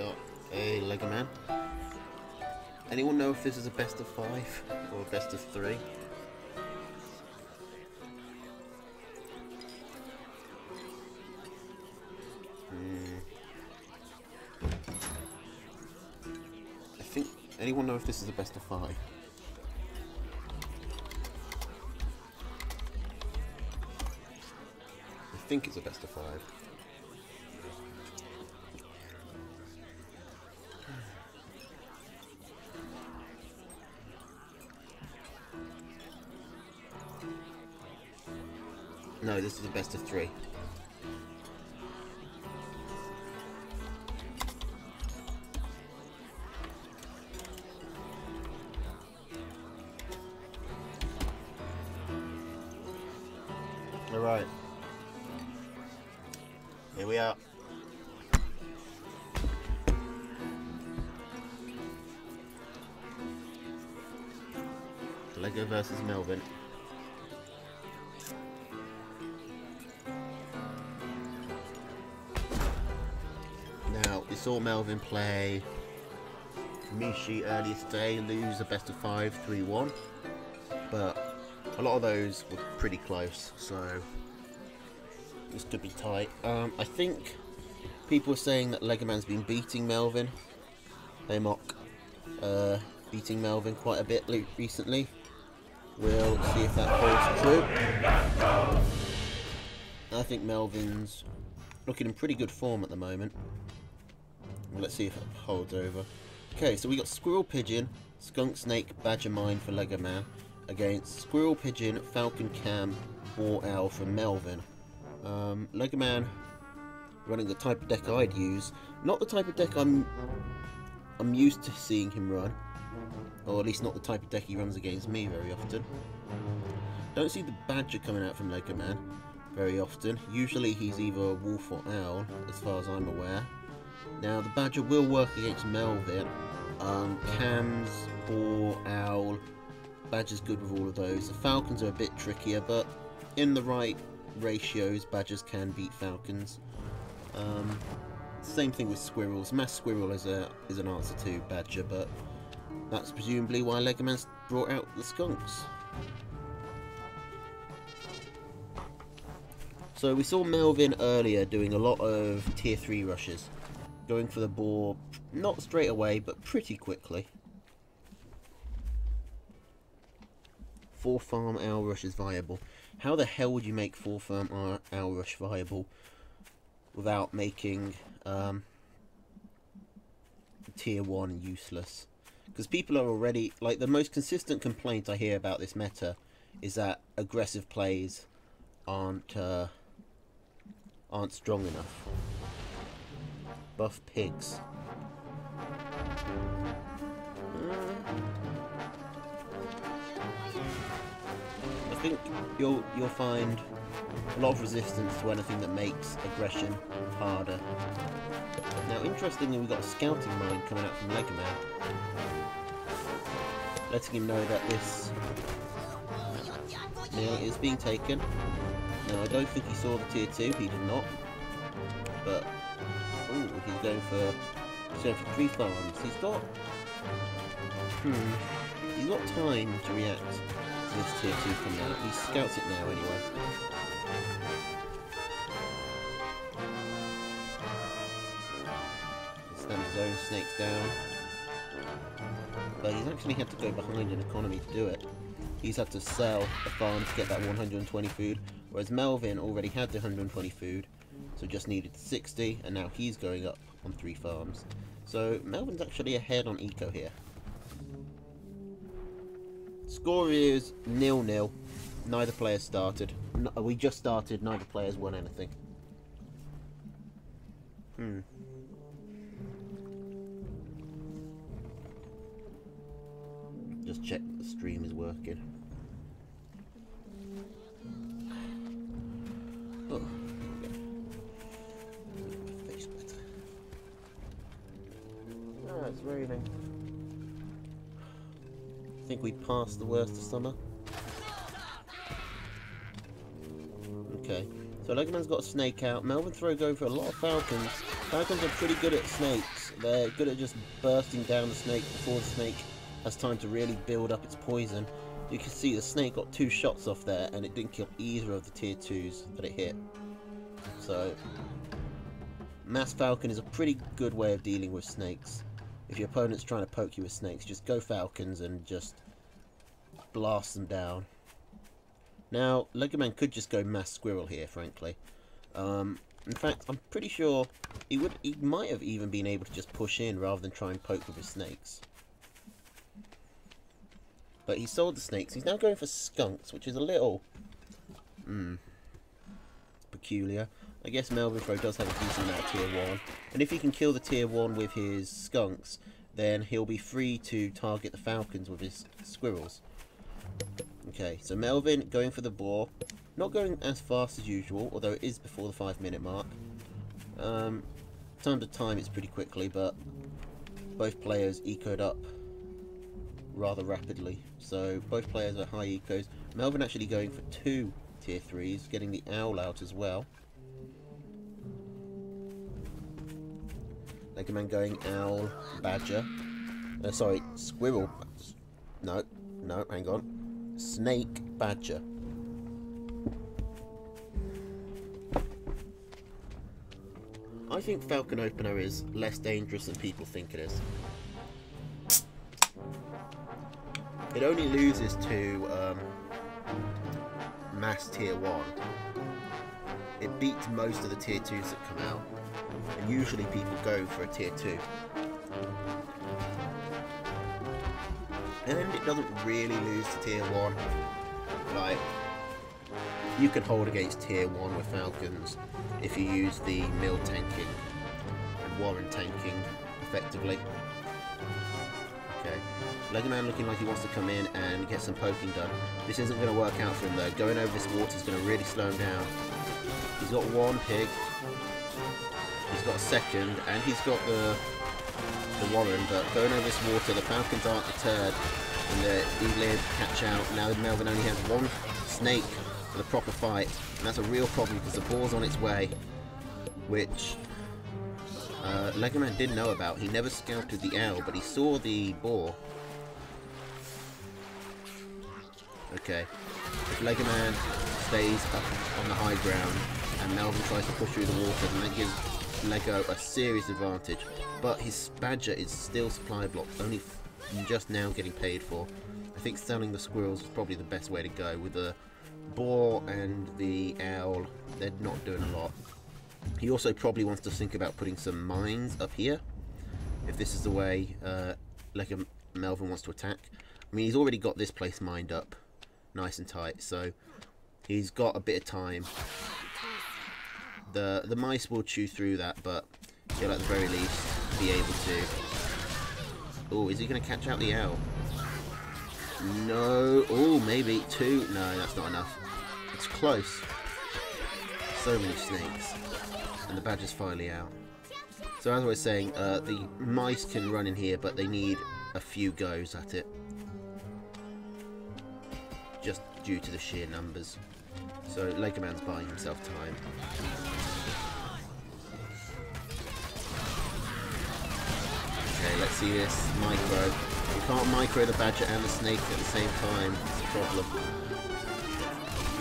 got a Lego Man. Anyone know if this is a best of 5 or a best of 3? I think, anyone know if this is a best of 5? I think it's a best of 5. No, this is a best of 3. Alright. Here we are. Lego versus Melvin. Now, we saw Melvin play Mishi earlier today, lose a best of 5, 3-1, but a lot of those were pretty close, so this could be tight. I think people are saying that Lego Man's been beating Melvin. They mock beating Melvin quite a bit recently. We'll see if that holds true. I think Melvin's looking in pretty good form at the moment. Well, let's see if it holds over. Okay, so we got Squirrel Pigeon, Skunk Snake, Badger Mine for Lego Man against Squirrel Pigeon, Falcon Cam, War Owl for Melvin. Lego Man running the type of deck I'd use. Not the type of deck I'm used to seeing him run. Or at least not the type of deck he runs against me very often. Don't see the Badger coming out from Lego Man very often. Usually he's either a Wolf or Owl, as far as I'm aware. Now the Badger will work against Melvin. Cams, Boar, Owl. Badger's good with all of those. The Falcons are a bit trickier, but in the right ratios, Badgers can beat Falcons. Same thing with Squirrels. Mass Squirrel is an answer to Badger, but that's presumably why Lego Man's brought out the Skunks. So we saw Melvin earlier doing a lot of tier 3 rushes. Going for the boar, not straight away, but pretty quickly. 4 farm owl rush is viable. How the hell would you make 4 farm owl rush viable without making tier 1 useless? Because people are already, like, the most consistent complaint I hear about this meta is that aggressive plays aren't strong enough. Buff pigs. I think you'll find a lot of resistance to anything that makes aggression harder. Now, interestingly, we've got a scouting mine coming out from Lego Man, letting him know that this meal is being taken. Now, I don't think he saw the tier 2, he did not, but ooh, he's going for 3 farms. He's got time to react to this tier 2 coming out. He scouts it now anyway. He stands his own snakes down. But he's actually had to go behind an economy to do it. He's had to sell a farm to get that 120 food, whereas Melvin already had the 120 food, so just needed 60, and now he's going up on 3 farms. So Melvin's actually ahead on eco here. Score is 0-0. Neither player started. No, we just started, neither players won anything. Just check that the stream is working. Oh, face better. Ah, it's raining. I think we passed the worst of summer. Okay, so Lego Man's got a snake out. Melvin Throw going for a lot of falcons. Falcons are pretty good at snakes. They're good at just bursting down the snake before the snake has time to really build up its poison. You can see the snake got 2 shots off there and it didn't kill either of the tier 2s that it hit. So, Mass Falcon is a pretty good way of dealing with snakes. If your opponent's trying to poke you with snakes, just go Falcons and just blast them down. Now, Legoman could just go Mass Squirrel here, frankly. In fact, I'm pretty sure he might have even been able to just push in rather than try and poke with his snakes. But he sold the snakes. He's now going for skunks, which is a little peculiar. I guess Melvin Fro does have a decent amount of tier 1. And if he can kill the tier 1 with his skunks, then he'll be free to target the falcons with his squirrels. Okay, so Melvin going for the boar. Not going as fast as usual, although it is before the 5-minute mark. Time to time it's pretty quickly, but both players ecoed up rather rapidly. So both players are high ecos. Melvin actually going for 2 tier 3s, getting the owl out as well. Legoman going owl, badger. Sorry, squirrel. No, hang on. Snake, badger. I think Falcon Opener is less dangerous than people think it is. It only loses to Mass Tier 1. It beats most of the Tier 2s that come out. And usually people go for a Tier 2. And it doesn't really lose to Tier 1. Like, you can hold against Tier 1 with Falcons if you use the mill tanking and Warren tanking effectively. Okay, Legoman looking like he wants to come in and get some poking done. This isn't going to work out for him though. Going over this water is going to really slow him down. He's got 1 pig, he's got a 2nd, and he's got the Warren, but going over this water, the falcons aren't deterred and they're easily able to catch out. Now Melvin only has 1 snake for the proper fight, and that's a real problem because the boar's on its way, which Legoman didn't know about. He never scouted the owl, but he saw the boar. Okay, if Legoman stays up on the high ground and Melvin tries to push through the water, then that gives Lego a serious advantage. But his badger is still supply blocked, only just now getting paid for. I think selling the squirrels is probably the best way to go. With the boar and the owl, they're not doing a lot. He also probably wants to think about putting some mines up here, if this is the way Lego Melvin wants to attack. I mean, he's already got this place mined up nice and tight, so he's got a bit of time. The mice will chew through that, but he'll at the very least be able to. Oh, is he going to catch out the owl? No. Oh, maybe 2. No, that's not enough. It's close. So many snakes. And the badger's finally out. So as I was saying, the mice can run in here, but they need a few goes at it. Just due to the sheer numbers. So Legoman's buying himself time. Okay, let's see this. Micro. You can't micro the badger and the snake at the same time. It's a problem.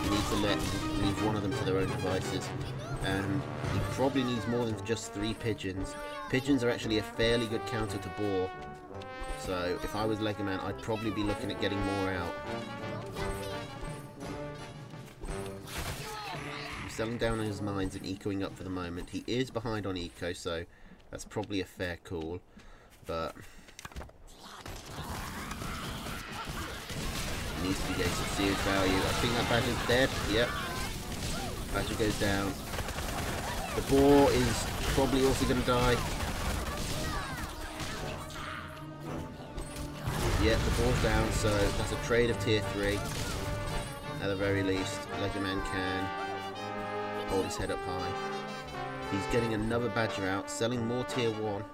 You need to leave one of them to their own devices. And he probably needs more than just 3 pigeons. Pigeons are actually a fairly good counter to boar. So if I was Legoman, I'd probably be looking at getting more out. He's selling down on his mines and ecoing up for the moment. He is behind on eco, so that's probably a fair call. But he needs to be getting some serious value. I think that badger's dead. Yep. Badger goes down. The boar is probably also going to die. Yep, the boar's down, so that's a trade of tier 3. At the very least, Legoman can hold his head up high. He's getting another badger out, selling more tier 1.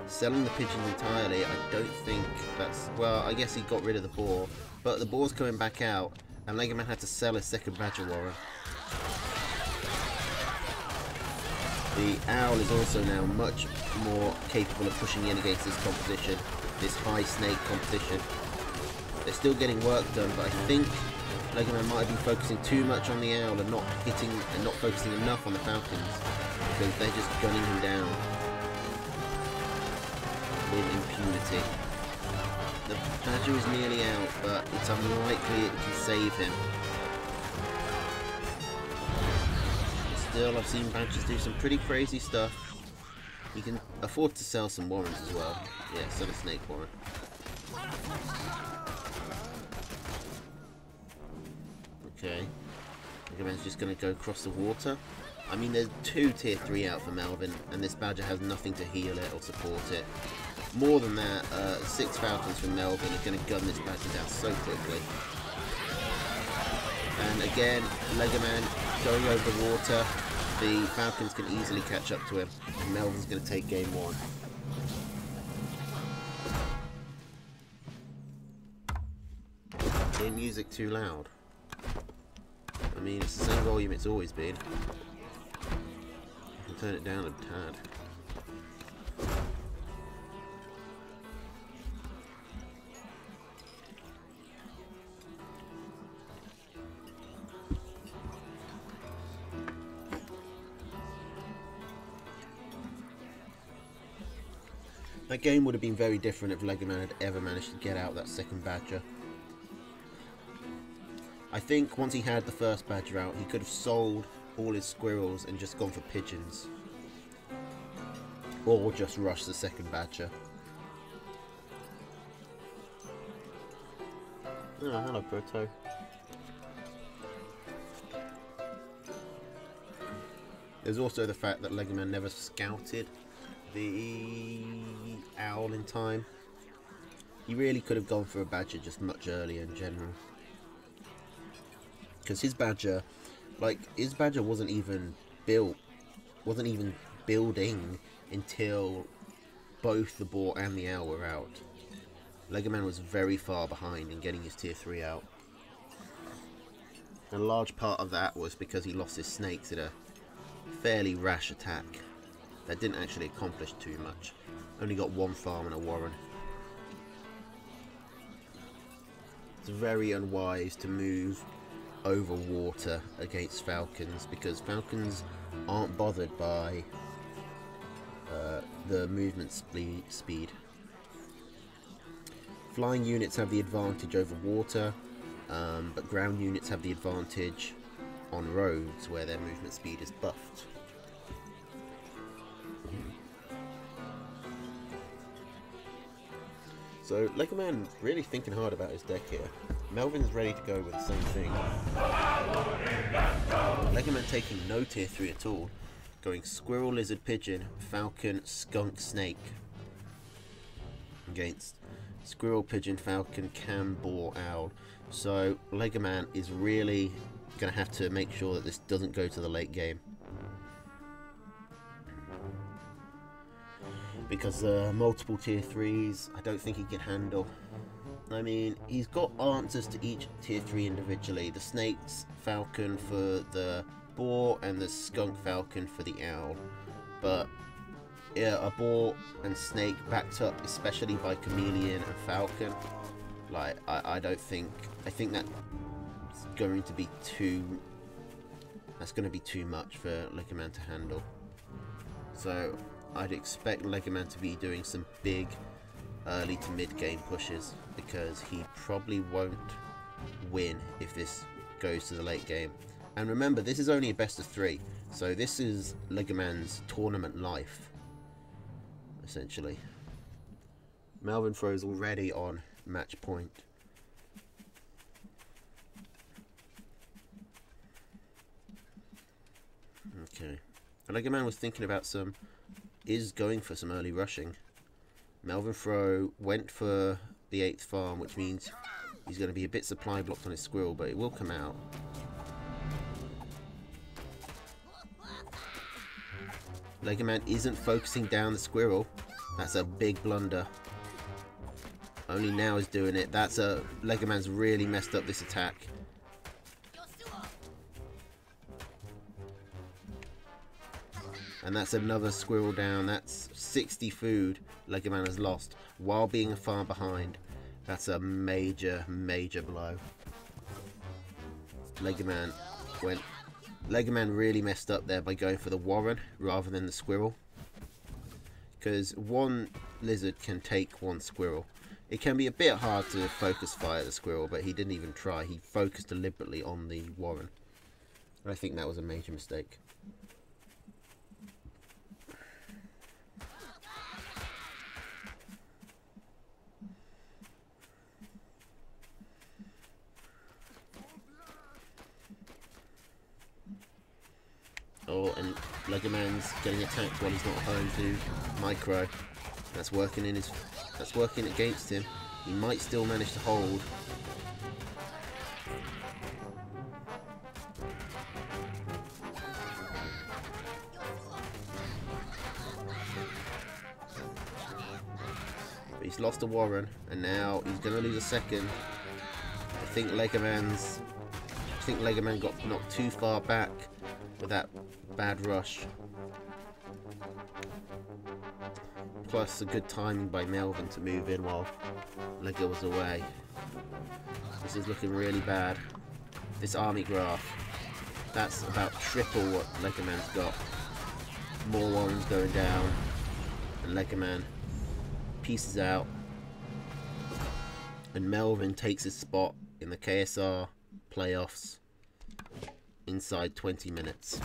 Selling the pigeons entirely, I don't think that's... Well, I guess he got rid of the boar, but the boar's coming back out, and Legoman had to sell his 2nd badger warren. The Owl is also now much more capable of pushing in against this competition, this high snake competition. They're still getting work done, but I think Legoman might have been focusing too much on the Owl and not hitting and not focusing enough on the Falcons, because they're just gunning him down with impunity. The Badger is nearly out, but it's unlikely it can save him. Still, I've seen Badgers do some pretty crazy stuff. You can afford to sell some warrants as well. Yeah, sell a snake warrant. Okay. Legoman's just going to go across the water. I mean, there's 2 tier 3 out for Melvin, and this Badger has nothing to heal it or support it. More than that, 6 Falcons from Melvin are going to gun this Badger down so quickly. And again, Legoman going over the water. The Falcons can easily catch up to him, and Melvin's going to take game 1. Game music too loud. I mean, it's the same volume it's always been. I can turn it down a tad. That game would have been very different if Legoman had ever managed to get out that second Badger. I think once he had the first Badger out, he could have sold all his squirrels and just gone for pigeons. Or just rushed the second Badger. Oh, hello, Proto. There's also the fact that Legoman never scouted the Owl in time. He really could have gone for a Badger just much earlier in general. Because his Badger wasn't even built, wasn't even building until both the Boar and the Owl were out. Legoman was very far behind in getting his tier 3 out. And a large part of that was because he lost his snakes in a fairly rash attack that didn't actually accomplish too much. Only got 1 farm and a warren. It's very unwise to move over water against Falcons, because Falcons aren't bothered by the movement speed. Flying units have the advantage over water, but ground units have the advantage on roads where their movement speed is buffed. So Legoman really thinking hard about his deck here. Melvin's ready to go with the same thing. Legoman taking no tier 3 at all. Going Squirrel, Lizard, Pigeon, Falcon, Skunk, Snake. Against Squirrel, Pigeon, Falcon, Cam, Boar, Owl. So Legoman is really going to have to make sure that this doesn't go to the late game. Because multiple tier 3s, I don't think he can handle. I mean, he's got answers to each tier 3 individually. The Snake's Falcon for the Boar and the Skunk Falcon for the Owl. But yeah, a Boar and Snake backed up especially by Chameleon and Falcon. Like, I think that's going to be too much for Legoman to handle. So I'd expect Legoman to be doing some big early to mid game pushes, because he probably won't win if this goes to the late game. And remember, this is only a best of 3, so this is Legoman's tournament life, essentially. Melvin Fro's already on match point. Okay, Legoman was thinking about is going for some early rushing. Melvin Fro went for the 8th farm, which means he's going to be a bit supply blocked on his squirrel, but it will come out. Legoman isn't focusing down the squirrel. That's a big blunder. Only now is doing it. Legoman's really messed up this attack. And that's another squirrel down. That's 60 food Legoman has lost while being far behind. That's a major, major blow. Legoman really messed up there by going for the Warren rather than the squirrel. Because one lizard can take one squirrel. It can be a bit hard to focus fire the squirrel, but he didn't even try. He focused deliberately on the Warren. And I think that was a major mistake. Oh, and Legoman's getting attacked while he's not home to Micro. That's working against him. He might still manage to hold. But he's lost a Warren, and now he's gonna lose a second. I think Legoman got knocked too far back with that bad rush. Plus a good timing by Melvin to move in while Lego was away. This is looking really bad. This army graph, that's about triple what Legoman's got. More ones going down, and Legoman pieces out. And Melvin takes his spot in the KSR playoffs inside 20 minutes.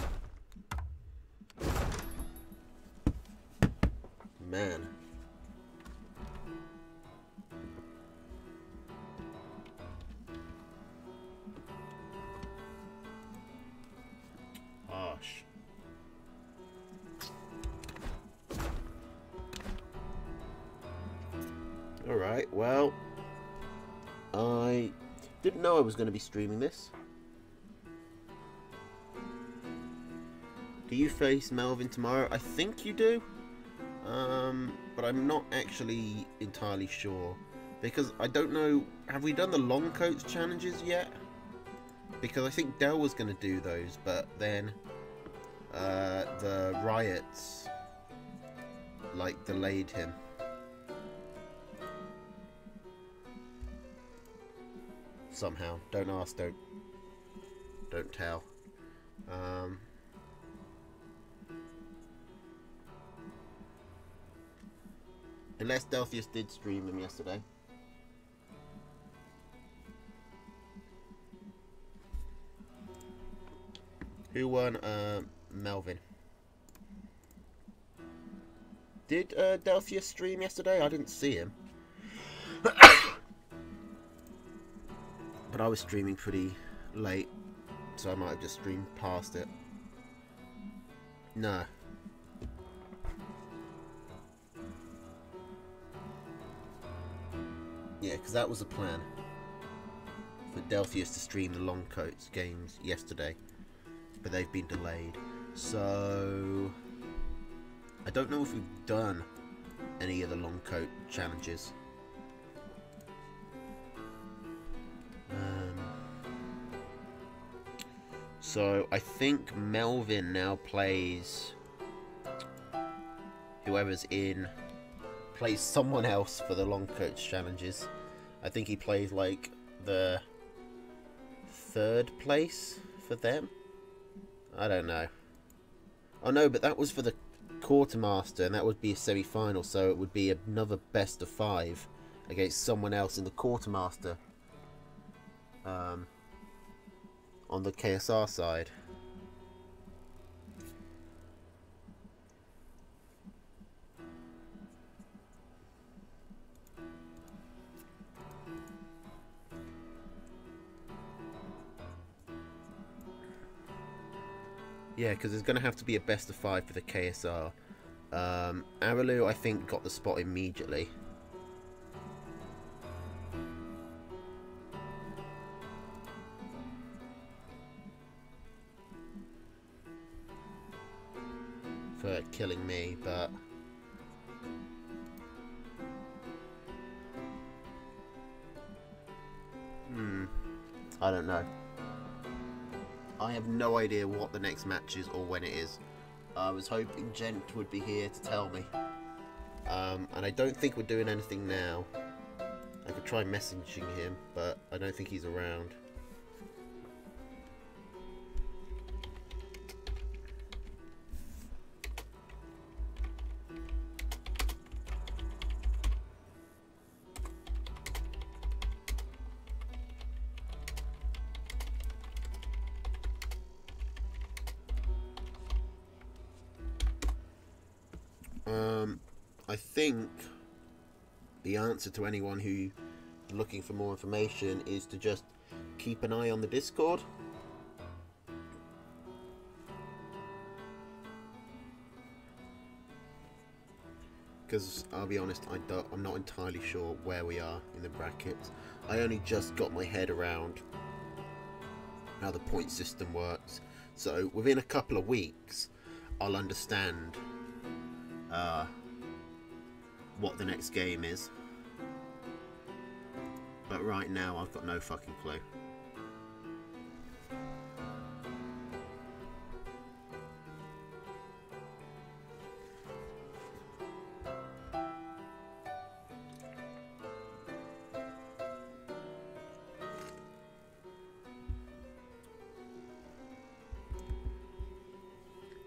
Man. Harsh. Alright, well, I didn't know I was going to be streaming this. Do you face Melvin tomorrow? I think you do. But I'm not actually entirely sure. Because I don't know, have we done the long coats challenges yet? Because I think Dell was going to do those, but then the riots like delayed him. Somehow. Don't ask, don't tell. Unless Delphius did stream them yesterday. Who won? Melvin. Did Delphius stream yesterday? I didn't see him. But I was streaming pretty late, so I might have just streamed past it. No. Yeah, because that was the plan. For Delphius to stream the long coats games yesterday. But they've been delayed. So I don't know if we've done any of the long coat challenges. So I think Melvin now plays whoever's in, plays someone else for the long coach challenges. I think he plays like the third place for them. I don't know. Oh no, but that was for the quartermaster, and that would be a semi-final, so it would be another best of 5 against someone else in the quartermaster. On the KSR side. Yeah, because there's going to have to be a best of 5 for the KSR. Aralu, I think, got the spot immediately. For killing me, but I don't know. I have no idea what the next match is or when it is. I was hoping Gent would be here to tell me. And I don't think we're doing anything now. I could try messaging him, but I don't think he's around. I think the answer to anyone who is looking for more information is to just keep an eye on the Discord. Because I'll be honest, I'm not entirely sure where we are in the brackets. I only just got my head around how the point system works. So within a couple of weeks, I'll understand what the next game is. But right now, I've got no fucking clue.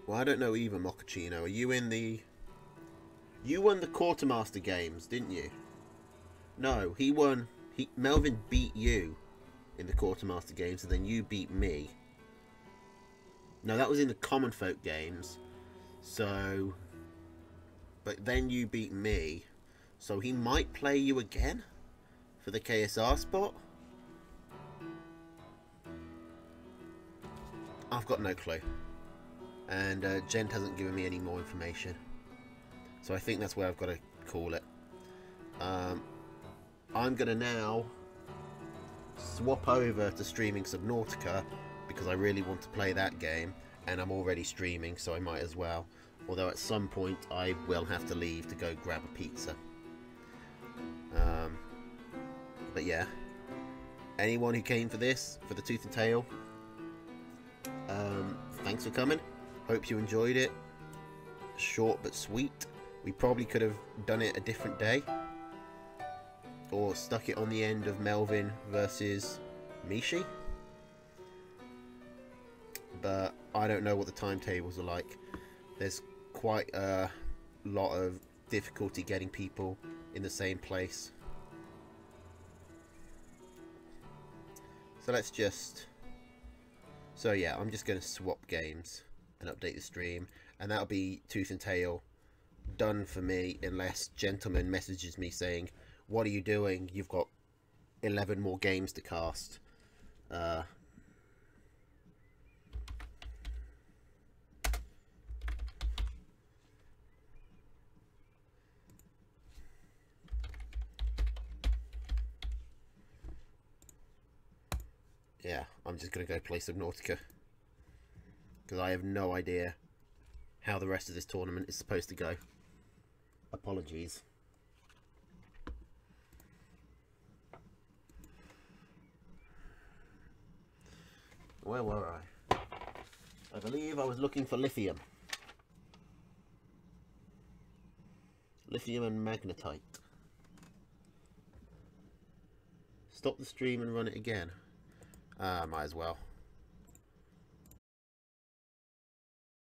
Well, I don't know either, Mochaccino. Are you in the... You won the Quartermaster games, didn't you? No, he won... Melvin beat you in the Quartermaster games, and then you beat me. No, that was in the Common Folk games. So... But then you beat me. So he might play you again for the KSR spot? I've got no clue. And Gent hasn't given me any more information. So I think that's where I've got to call it. I'm going to now swap over to streaming Subnautica because I really want to play that game, and I'm already streaming, so I might as well. Although at some point I will have to leave to go grab a pizza. But yeah, anyone who came for this, for the Tooth and Tail, thanks for coming. Hope you enjoyed it. Short but sweet. We probably could have done it a different day, or stuck it on the end of Melvin versus Mishi, but I don't know what the timetables are like. There's quite a lot of difficulty getting people in the same place. So let's just... So yeah, I'm just going to swap games and update the stream, and that'll be Tooth and Tail done for me, unless Gentleman messages me saying, what are you doing? You've got 11 more games to cast. Yeah, I'm just going to go play Subnautica, because I have no idea how the rest of this tournament is supposed to go. Apologies. Where were I? I believe I was looking for lithium. Lithium and magnetite. Stop the stream and run it again. Might as well.